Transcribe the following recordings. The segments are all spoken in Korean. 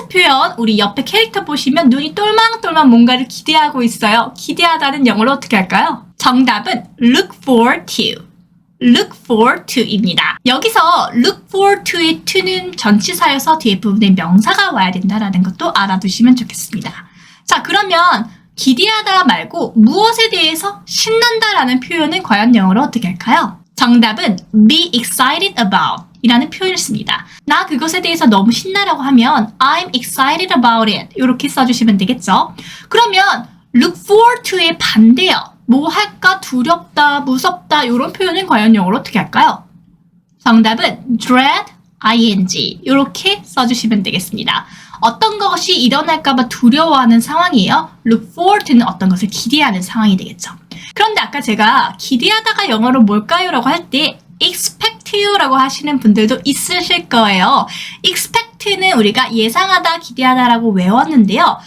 같은 표현, 우리 옆에 캐릭터 보시면 눈이 똘망똘망 뭔가를 기대하고 있어요. 기대하다는 영어로 어떻게 할까요? 정답은 look forward to. look forward to입니다. 여기서 look forward to의 to는 전치사여서 뒤에 부분에 명사가 와야 된다는 것도 알아두시면 좋겠습니다. 자, 그러면 기대하다 말고 무엇에 대해서 신난다라는 표현은 과연 영어로 어떻게 할까요? 정답은 be excited about 이라는 표현을 씁니다. 나 그것에 대해서 너무 신나라고 하면 I'm excited about it 이렇게 써주시면 되겠죠. 그러면 look forward to의 반대요. 뭐 할까 두렵다, 무섭다 이런 표현은 과연 영어로 어떻게 할까요? 정답은 dread, ing 이렇게 써주시면 되겠습니다. 어떤 것이 일어날까봐 두려워하는 상황이에요. look forward to는 어떤 것을 기대하는 상황이 되겠죠. 그런데 아까 제가 기대하다가 영어로 뭘까요? 라고 할 때 expect 라고 하시는 분들도 있으실 거예요. expect는 우리가 예상하다, 기대하다라고 외웠는데요.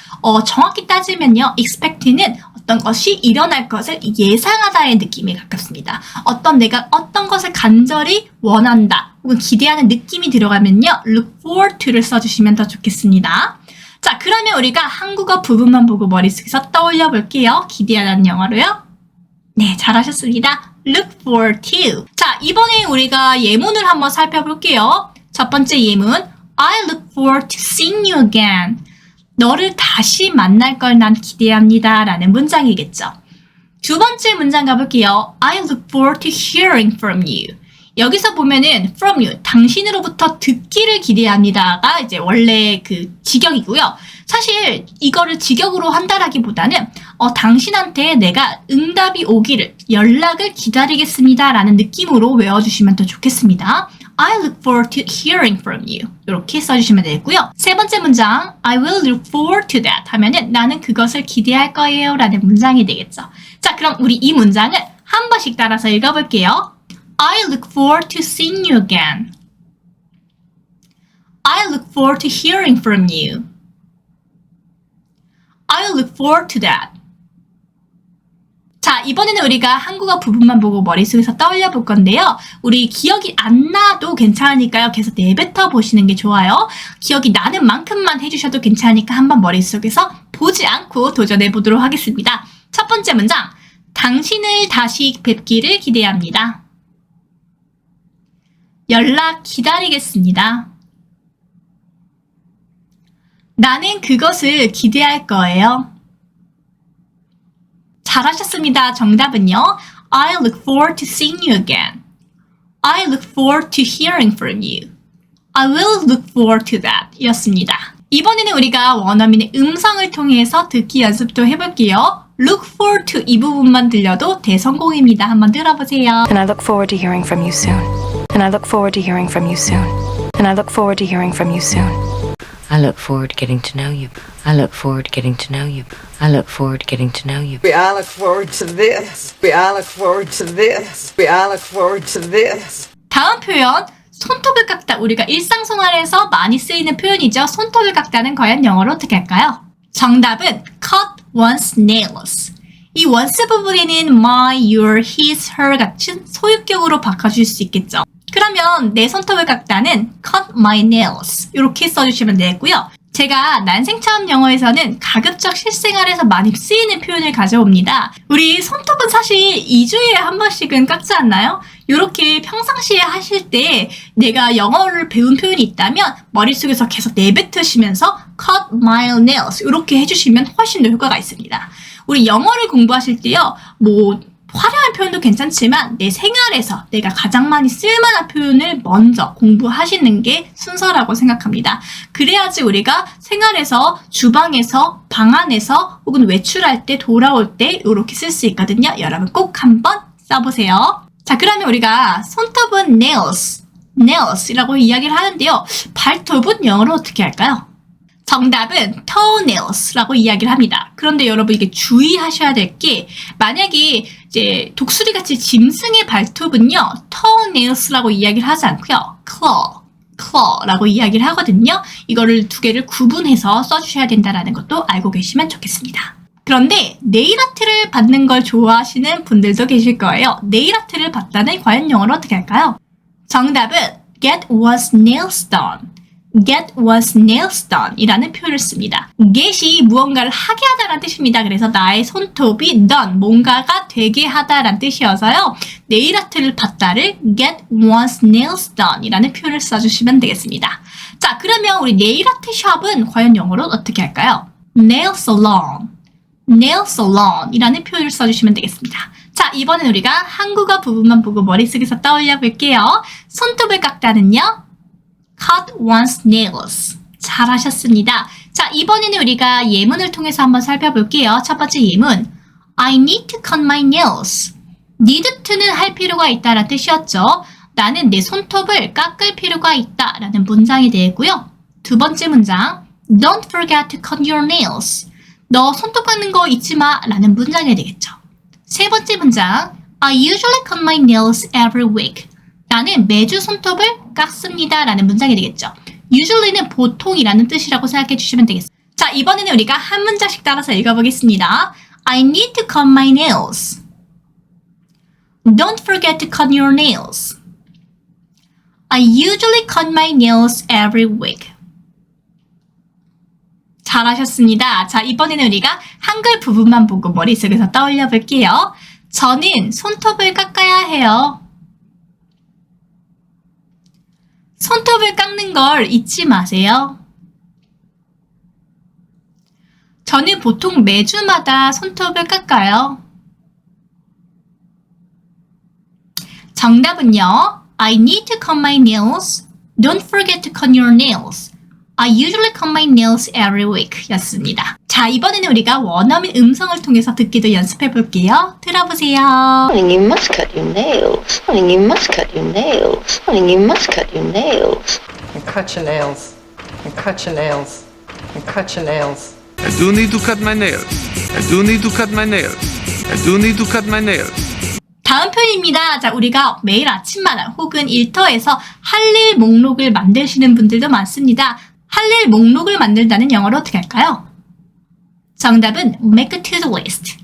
정확히 따지면요. expect는 어떤 것이 일어날 것을 예상하다의 느낌에 가깝습니다. 내가 어떤 것을 간절히 원한다 혹은 기대하는 느낌이 들어가면요. look forward to를 써주시면 더 좋겠습니다. 자, 그러면 우리가 한국어 부분만 보고 머릿속에서 떠올려 볼게요. 기대하다는 영어로요. 네, 잘하셨습니다. look forward to. 자, 이번에 우리가 예문을 한번 살펴볼게요. 첫 번째 예문, I look forward to seeing you again. 너를 다시 만날 걸 난 기대합니다. 라는 문장이겠죠. 두 번째 문장 가볼게요. I look forward to hearing from you. 여기서 보면은 from you, 당신으로부터 듣기를 기대합니다가 이제 원래 그 직역이고요. 사실 이거를 직역으로 한다라기보다는 당신한테 내가 응답이 오기를, 연락을 기다리겠습니다 라는 느낌으로 외워주시면 더 좋겠습니다. I look forward to hearing from you. 이렇게 써주시면 되고요. 세 번째 문장, I will look forward to that 하면은 나는 그것을 기대할 거예요 라는 문장이 되겠죠. 자, 그럼 우리 이 문장을 한 번씩 따라서 읽어볼게요. I look forward to seeing you again. I look forward to hearing from you. I look forward to that. 자, 이번에는 우리가 한국어 부분만 보고 머릿속에서 떠올려 볼 건데요. 우리 기억이 안 나도 괜찮으니까요. 계속 내뱉어 보시는 게 좋아요. 기억이 나는 만큼만 해주셔도 괜찮으니까 한번 머릿속에서 보지 않고 도전해 보도록 하겠습니다. 첫 번째 문장, 당신을 다시 뵙기를 기대합니다. 연락 기다리겠습니다. 나는 그것을 기대할 거예요. 잘하셨습니다. 정답은요. I look forward to seeing you again. I look forward to hearing from you. I will look forward to that 이었습니다. 이번에는 우리가 원어민의 음성을 통해서 듣기 연습도 해볼게요. look forward to 이 부분만 들려도 대성공입니다. 한번 들어보세요. And I look forward to hearing from you soon. And I look forward to hearing from you soon. And I look forward to hearing from you soon. I look forward to getting to know you. I look forward to getting to know you. I look forward to getting to know you. I look forward to this. I look forward to this. I look forward to this. 다음 표현, 손톱을 깎다. 우리가 일상생활에서 많이 쓰이는 표현이죠. 손톱을 깎다는 과연 영어로 어떻게 할까요? 정답은 cut one's nails. 이 once 부분에는 my, your, his, her 같은 소유격으로 바꿔줄 수 있겠죠. 그러면 내 손톱을 깎다는 cut my nails 이렇게 써주시면 되고요. 제가 난생처음 영어에서는 가급적 실생활에서 많이 쓰이는 표현을 가져옵니다. 우리 손톱은 사실 2주에 한 번씩은 깎지 않나요? 이렇게 평상시에 하실 때 내가 영어를 배운 표현이 있다면 머릿속에서 계속 내뱉으시면서 cut my nails 이렇게 해주시면 훨씬 더 효과가 있습니다. 우리 영어를 공부하실 때요. 화려한 표현도 괜찮지만 내 생활에서 내가 가장 많이 쓸만한 표현을 먼저 공부하시는 게 순서라고 생각합니다. 그래야지 우리가 생활에서, 주방에서, 방 안에서 혹은 외출할 때, 돌아올 때 이렇게 쓸 수 있거든요. 여러분 꼭 한번 써보세요. 자, 그러면 우리가 손톱은 nails이라고 이야기를 하는데요. 발톱은 영어로 어떻게 할까요? 정답은 toenails라고 이야기를 합니다. 그런데 여러분 이게 주의하셔야 될 게 만약에 이제 독수리같이 짐승의 발톱은요. toenails라고 이야기를 하지 않고요. claw라고 이야기를 하거든요. 이거를 두 개를 구분해서 써주셔야 된다는 것도 알고 계시면 좋겠습니다. 그런데 네일아트를 받는 걸 좋아하시는 분들도 계실 거예요. 네일아트를 받다는 과연 영어로 어떻게 할까요? 정답은 get one's nails done. get one's nails done 이라는 표현을 씁니다. get이 무언가를 하게 하다라는 뜻입니다. 그래서 나의 손톱이 done, 뭔가가 되게 하다라는 뜻이어서요. 네일 아트를 받다를 get one's nails done 이라는 표현을 써주시면 되겠습니다. 자, 그러면 우리 네일 아트 샵은 과연 영어로 어떻게 할까요? nail salon, nail salon 이라는 표현을 써주시면 되겠습니다. 자, 이번엔 우리가 한국어 부분만 보고 머릿속에서 떠올려 볼게요. 손톱을 깎다는요. cut one's nails. 잘하셨습니다. 자, 이번에는 우리가 예문을 통해서 한번 살펴볼게요. 첫 번째 예문. I need to cut my nails. need to는 할 필요가 있다라는 뜻이었죠. 나는 내 손톱을 깎을 필요가 있다라는 문장이 되고요. 두 번째 문장. Don't forget to cut your nails. 너 손톱 깎는 거 잊지 마 라는 문장이 되겠죠. 세 번째 문장. I usually cut my nails every week. 나는 매주 손톱을 깎습니다 라는 문장이 되겠죠. usually는 보통이라는 뜻이라고 생각해 주시면 되겠습니다. 자, 이번에는 우리가 한 문장씩 따라서 읽어보겠습니다. I need to cut my nails. Don't forget to cut your nails. I usually cut my nails every week. 잘하셨습니다. 자, 이번에는 우리가 한글 부분만 보고 머릿속에서 떠올려 볼게요. 저는 손톱을 깎아야 해요. 손톱을 깎는 걸 잊지 마세요. 저는 보통 매주마다 손톱을 깎아요. 정답은요. I need to cut my nails. Don't forget to cut your nails. I usually cut my nails every week 였습니다. 자, 이번에는 우리가 원어민 음성을 통해서 듣기도 연습해 볼게요. 들어보세요. Darling, you must cut your nails. Darling, you must cut your nails. Darling, you must cut your nails. And cut your nails. And cut your nails. And cut your nails. I do need to cut my nails. I do need to cut my nails. I do need to cut my nails. 다음 표현입니다. 자, 우리가 매일 아침마다 혹은 일터에서 할 일 목록을 만드시는 분들도 많습니다. 할 일 목록을 만들다는 영어로 어떻게 할까요? 정답은 make a to-do list.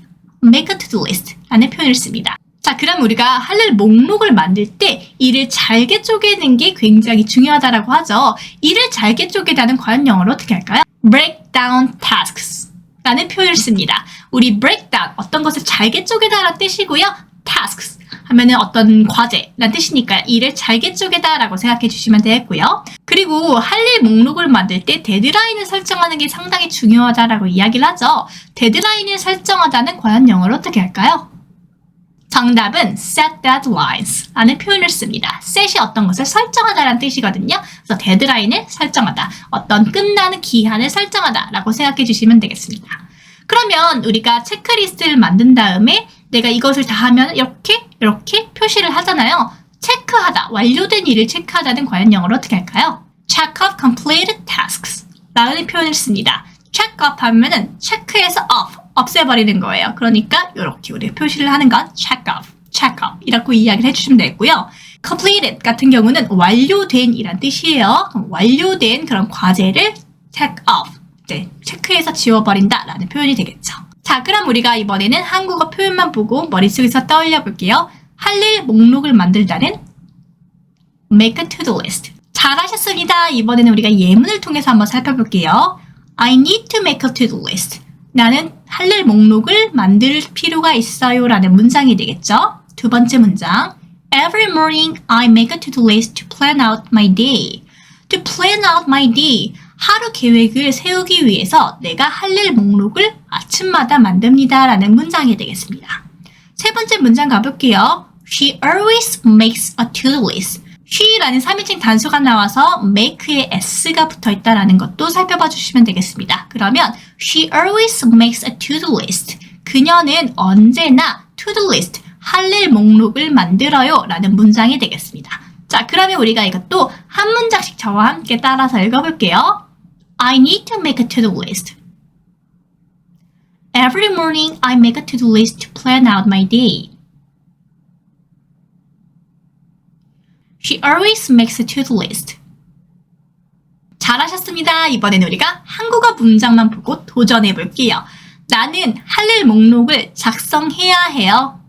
make a to-do list 라는 표현을 씁니다. 자, 그럼 우리가 할 일 목록을 만들 때 일을 잘게 쪼개는 게 굉장히 중요하다라고 하죠. 일을 잘게 쪼개다는 과연 영어로 어떻게 할까요? break down tasks 라는 표현을 씁니다. 우리 break down, 어떤 것을 잘게 쪼개다라는 뜻이고요. tasks 하면은 어떤 과제라는 뜻이니까 일을 잘게 쪼개다라고 생각해 주시면 되겠고요. 그리고 할 일 목록을 만들 때 데드라인을 설정하는 게 상당히 중요하다라고 이야기를 하죠. 데드라인을 설정하다는 과연 영어로 어떻게 할까요? 정답은 set deadlines 라는 표현을 씁니다. set이 어떤 것을 설정하다라는 뜻이거든요. 그래서 데드라인을 설정하다, 어떤 끝나는 기한을 설정하다 라고 생각해 주시면 되겠습니다. 그러면 우리가 체크리스트를 만든 다음에 내가 이것을 다 하면 이렇게 표시를 하잖아요. 체크하다, 완료된 일을 체크하다는 과연 영어로 어떻게 할까요? check off completed tasks 라는 표현을 씁니다. check off 하면은 체크해서 없애버리는 거예요. 그러니까 이렇게 우리 표시를 하는 건 check off 이라고 이야기를 해주시면 되고요. completed 같은 경우는 완료된 이란 뜻이에요. 완료된 그런 과제를 check off, 체크해서 지워버린다 라는 표현이 되겠죠. 자, 그럼 우리가 이번에는 한국어 표현만 보고 머릿속에서 떠올려 볼게요. 할 일 목록을 만들다는 make a to-do list. 잘하셨습니다. 이번에는 우리가 예문을 통해서 한번 살펴볼게요. I need to make a to-do list. 나는 할 일 목록을 만들 필요가 있어요 라는 문장이 되겠죠. 두 번째 문장. Every morning I make a to-do list to plan out my day. To plan out my day. 하루 계획을 세우기 위해서 내가 할 일 목록을 아침마다 만듭니다 라는 문장이 되겠습니다. 세 번째 문장 가볼게요. She always makes a to-do list. she라는 3인칭 단수가 나와서 make에 s가 붙어 있다라는 것도 살펴봐 주시면 되겠습니다. 그러면 she always makes a to-do list. 그녀는 언제나 to-do list, 할 일 목록을 만들어요 라는 문장이 되겠습니다. 자, 그러면 우리가 이것도 한 문장씩 저와 함께 따라서 읽어볼게요. I need to make a to-do list. Every morning I make a to-do list to plan out my day. She always makes a to-do list. 잘하셨습니다. 이번엔 우리가 한국어 문장만 보고 도전해 볼게요. 나는 할 일 목록을 작성해야 해요.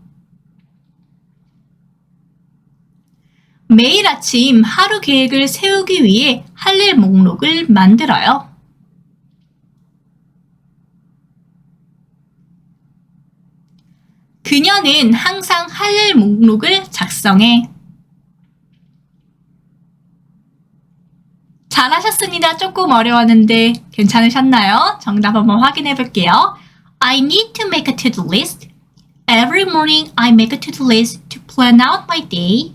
매일 아침 하루 계획을 세우기 위해 할 일 목록을 만들어요. 그녀는 항상 할 일 목록을 작성해. 잘하셨습니다. 조금 어려웠는데 괜찮으셨나요? 정답 한번 확인해 볼게요. I need to make a to-do list. Every morning I make a to-do list to plan out my day.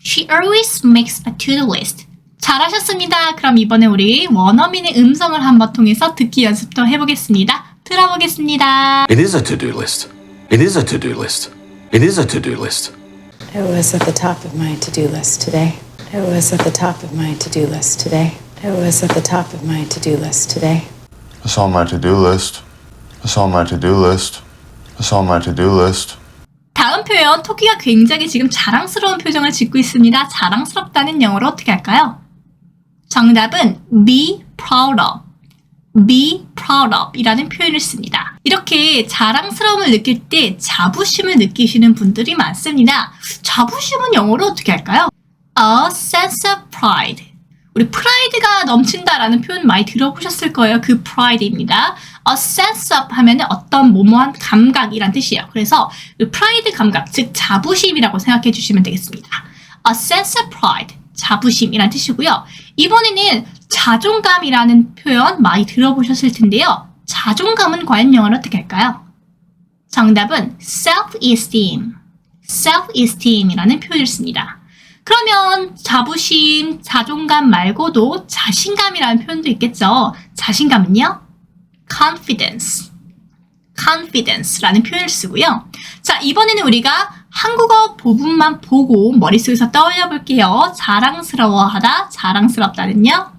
She always makes a to-do list. 잘하셨습니다. 그럼 이번에 우리 원어민의 음성을 한번 통해서 듣기 연습도 해보겠습니다. 들어보겠습니다. It is a to-do list. It is a to-do list. It is a to-do list. It was at the top of my to-do list today. It was at the top of my to-do list today. It was at the top of my to-do list today. It's on my to-do list. It's on my to-do list. It's on my to-do list. 다음 표현, 토끼가 굉장히 지금 자랑스러운 표정을 짓고 있습니다. 자랑스럽다는 영어로 어떻게 할까요? 정답은 be proud of. be proud of 이라는 표현을 씁니다. 이렇게 자랑스러움을 느낄 때 자부심을 느끼시는 분들이 많습니다. 자부심은 영어로 어떻게 할까요? A sense of pride. 우리 프라이드가 넘친다라는 표현 많이 들어보셨을 거예요. 그 pride입니다. A sense of 하면 어떤 모모한 감각이란 뜻이에요. 그래서 그 프라이드 감각, 즉 자부심이라고 생각해 주시면 되겠습니다. A sense of pride, 자부심이란 뜻이고요. 이번에는 자존감이라는 표현 많이 들어보셨을 텐데요. 자존감은 과연 영어로 어떻게 할까요? 정답은 self-esteem, self-esteem이라는 표현을 씁니다. 그러면 자부심, 자존감 말고도 자신감이라는 표현도 있겠죠. 자신감은요? confidence, confidence라는 표현을 쓰고요. 자, 이번에는 우리가 한국어 부분만 보고 머릿속에서 떠올려 볼게요. 자랑스러워하다, 자랑스럽다는요?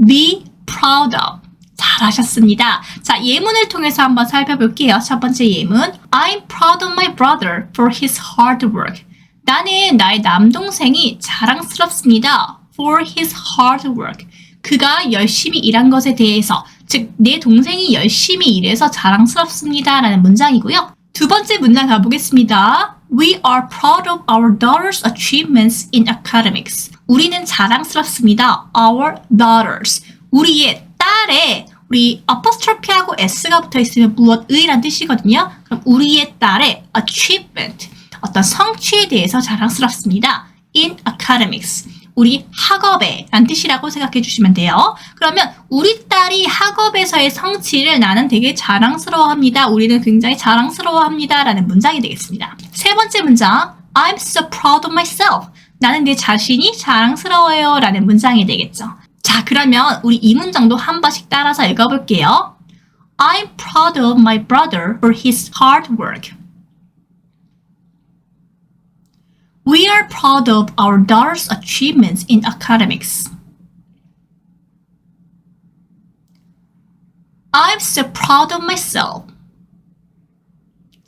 be proud of. 잘하셨습니다. 자, 예문을 통해서 한번 살펴볼게요. 첫 번째 예문. I'm proud of my brother for his hard work. 나는 나의 남동생이 자랑스럽습니다. for his hard work. 그가 열심히 일한 것에 대해서, 즉 내 동생이 열심히 일해서 자랑스럽습니다. 라는 문장이고요. 두 번째 문장 가보겠습니다. We are proud of our daughter's achievements in academics. 우리는 자랑스럽습니다. Our daughters. 우리의 딸의, 우리 apostrophe하고 s가 붙어 있으면 무엇의란 뜻이거든요. 그럼 우리의 딸의 achievement, 어떤 성취에 대해서 자랑스럽습니다. In academics. 우리 학업에 라는 뜻이라고 생각해 주시면 돼요. 그러면 우리 딸이 학업에서의 성취를 나는 되게 자랑스러워합니다. 우리는 굉장히 자랑스러워합니다. 라는 문장이 되겠습니다. 세 번째 문장. I'm so proud of myself. 나는 내 자신이 자랑스러워요. 라는 문장이 되겠죠. 자, 그러면 우리 이 문장도 한 번씩 따라서 읽어볼게요. I'm proud of my brother for his hard work. We are proud of our daughter's achievements in academics. I'm so proud of myself.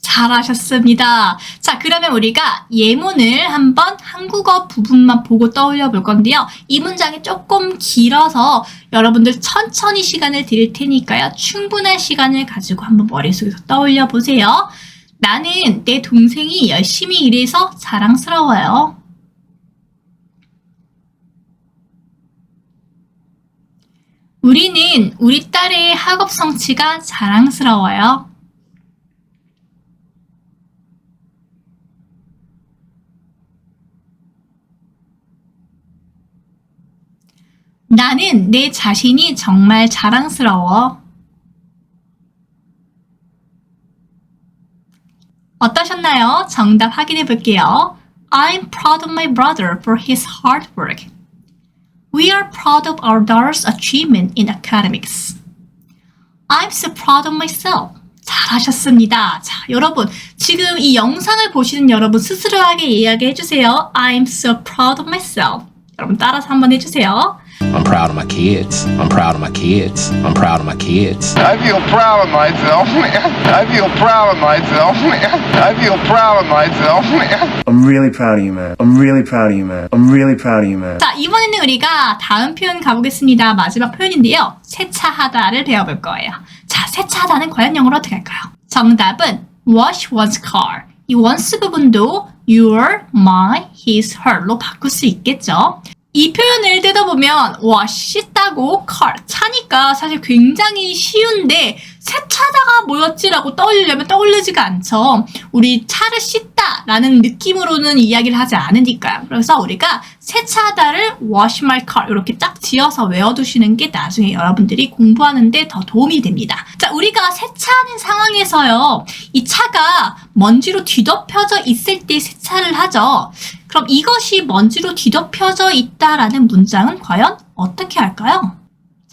잘하셨습니다. 자, 그러면 우리가 예문을 한번 한국어 부분만 보고 떠올려 볼 건데요. 이 문장이 조금 길어서 여러분들 천천히 시간을 드릴 테니까요. 충분한 시간을 가지고 한번 머릿속에서 떠올려 보세요. 나는 내 동생이 열심히 일해서 자랑스러워요. 우리는 우리 딸의 학업 성취가 자랑스러워요. 나는 내 자신이 정말 자랑스러워. 어떠셨나요? 정답 확인해 볼게요. I'm proud of my brother for his hard work. We are proud of our daughter's achievement in academics. I'm so proud of myself. 잘하셨습니다. 자, 여러분, 지금 이 영상을 보시는 여러분 스스로에게 이야기해 주세요. I'm so proud of myself. 여러분 따라서 한번 해주세요. I'm proud of my kids. I'm proud of my kids. I'm proud of my kids. I feel proud of myself, man. I feel proud of myself, man. I feel proud of myself, man. I'm really proud of you, man. I'm really proud of you, man. I'm really proud of you, man. 자, 이번에는 우리가 다음 표현 가보겠습니다. 마지막 표현인데요. 세차하다를 배워볼 거예요. 자, 세차하다는 과연 영어로 어떻게 할까요? 정답은 wash one's car. 이 once 부분도 your, my, his, her로 바꿀 수 있겠죠. 이 표현을 뜯어보면 씻다고 car, 차니까 사실 굉장히 쉬운데 세차다가 뭐였지라고 떠올리려면 떠올리지가 않죠. 우리 차를 씻다라는 느낌으로는 이야기를 하지 않으니까요. 그래서 우리가 세차다를 wash my car 이렇게 딱 지어서 외워두시는 게 나중에 여러분들이 공부하는 데 더 도움이 됩니다. 자, 우리가 세차하는 상황에서요. 이 차가 먼지로 뒤덮여져 있을 때 세차를 하죠. 그럼 이것이 먼지로 뒤덮여져 있다라는 문장은 과연 어떻게 할까요?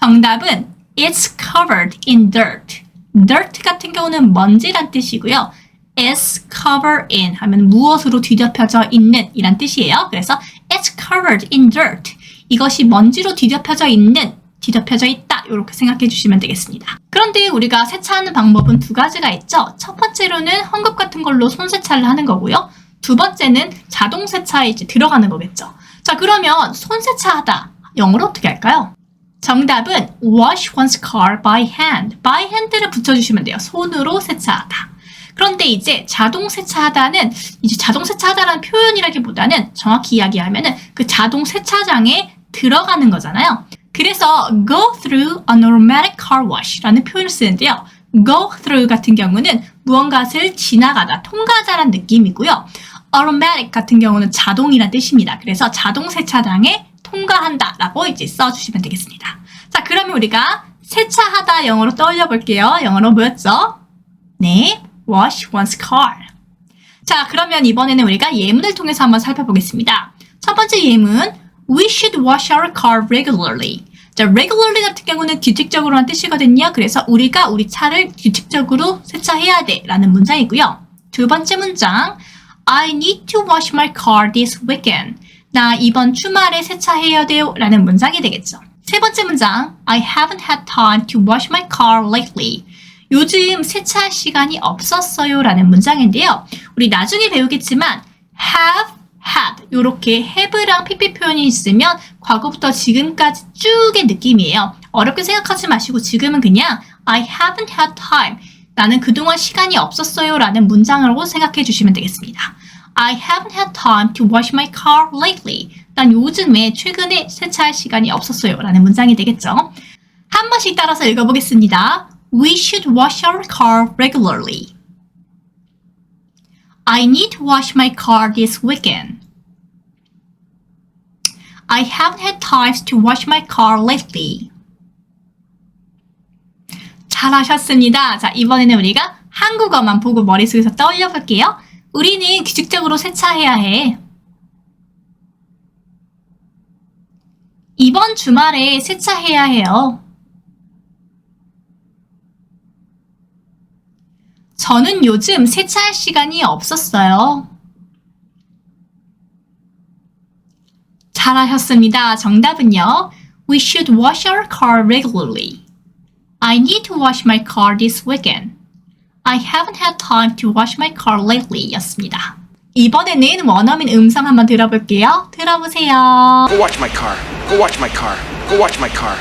정답은 It's covered in dirt. dirt 같은 경우는 먼지란 뜻이고요. is covered in 하면 무엇으로 뒤덮여져 있는 이란 뜻이에요. 그래서 it's covered in dirt. 이것이 먼지로 뒤덮여져 있는, 뒤덮여져 있다. 이렇게 생각해 주시면 되겠습니다. 그런데 우리가 세차하는 방법은 두 가지가 있죠. 첫 번째로는 헝겊 같은 걸로 손 세차를 하는 거고요. 두 번째는 자동 세차에 이제 들어가는 거겠죠. 자, 그러면 손 세차하다. 영어로 어떻게 할까요? 정답은 wash one's car by hand. by hand를 붙여주시면 돼요. 손으로 세차하다. 그런데 이제 자동 세차하다는 이제 자동 세차하다라는 표현이라기보다는 정확히 이야기하면은 그 자동 세차장에 들어가는 거잖아요. 그래서 go through an automatic car wash라는 표현을 쓰는데요. go through 같은 경우는 무언가를 지나가다, 통과하다라는 느낌이고요. automatic 같은 경우는 자동이란 뜻입니다. 그래서 자동 세차장에 통과한다라고 이제 써주시면 되겠습니다. 자, 그러면 우리가 세차하다 영어로 떠올려 볼게요. 영어로 뭐였죠? 네, wash one's car. 자, 그러면 이번에는 우리가 예문을 통해서 한번 살펴보겠습니다. 첫 번째 예문, we should wash our car regularly. 자, regularly 같은 경우는 규칙적으로라는 뜻이거든요. 그래서 우리가 우리 차를 규칙적으로 세차해야 돼 라는 문장이고요. 두 번째 문장, I need to wash my car this weekend. 나 이번 주말에 세차해야 돼요 라는 문장이 되겠죠. 세 번째 문장, I haven't had time to wash my car lately. 요즘 세차할 시간이 없었어요 라는 문장인데요. 우리 나중에 배우겠지만 have, had 이렇게 have랑 pp 표현이 있으면 과거부터 지금까지 쭉의 느낌이에요. 어렵게 생각하지 마시고 지금은 그냥 I haven't had time. 나는 그동안 시간이 없었어요 라는 문장으로 생각해 주시면 되겠습니다. I haven't had time to wash my car lately. 난 요즘에 최근에 세차할 시간이 없었어요 라는 문장이 되겠죠. 한 번씩 따라서 읽어보겠습니다. We should wash our car regularly. I need to wash my car this weekend. I haven't had time to wash my car lately. 잘하셨습니다. 자, 이번에는 우리가 한국어만 보고 머릿속에서 떠올려 볼게요. 우리는 규칙적으로 세차해야 해. 이번 주말에 세차해야 해요. 저는 요즘 세차할 시간이 없었어요. 잘하셨습니다. 정답은요. We should wash our car regularly. I need to wash my car this weekend. I haven't had time to wash my car lately 였습니다. 이번에는 원어민 음성 한번 들어볼게요. 들어보세요. Go watch my car. Go watch my car. Go watch my car.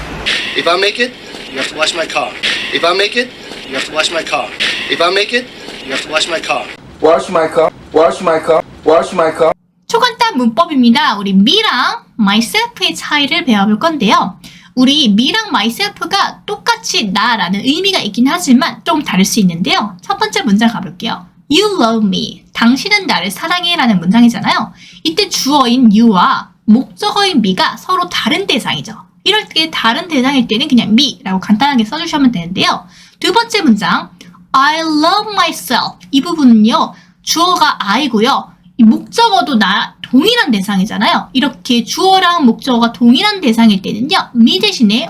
If I make it, you have to wash my car. If I make it, you have to wash my car. If I make it, you have to wash my car. Wash my car. Wash my car. Wash my car. 초간단 문법입니다. 우리 me랑 myself의 차이를 배워볼 건데요. 우리 me랑 myself가 똑같이 나라는 의미가 있긴 하지만 좀 다를 수 있는데요. 첫 번째 문장 가볼게요. You love me. 당신은 나를 사랑해 라는 문장이잖아요. 이때 주어인 you와 목적어인 me가 서로 다른 대상이죠. 이럴 때 다른 대상일 때는 그냥 me라고 간단하게 써주시면 되는데요. 두 번째 문장 I love myself. 이 부분은요. 주어가 I고요. 이 목적어도 나 동일한 대상이잖아요. 이렇게 주어랑 목적어가 동일한 대상일 때는요. me 대신에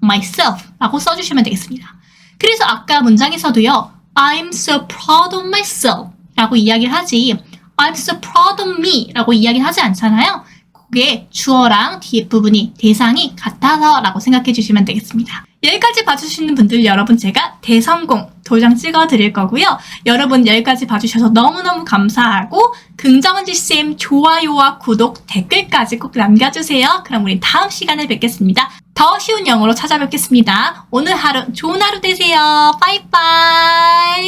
myself라고 써주시면 되겠습니다. 그래서 아까 문장에서도요. I'm so proud of myself 라고 이야기를 하지 I'm so proud of me 라고 이야기를 하지 않잖아요. 그게 주어랑 뒤에 부분이 대상이 같아서 라고 생각해 주시면 되겠습니다. 여기까지 봐주시는 분들 여러분 제가 대성공 도장 찍어 드릴 거고요. 여러분 여기까지 봐주셔서 너무너무 감사하고 긍정지쌤 좋아요와 구독 댓글까지 꼭 남겨주세요. 그럼 우리 다음 시간에 뵙겠습니다. 더 쉬운 영어로 찾아뵙겠습니다. 오늘 하루 좋은 하루 되세요. 빠이빠이.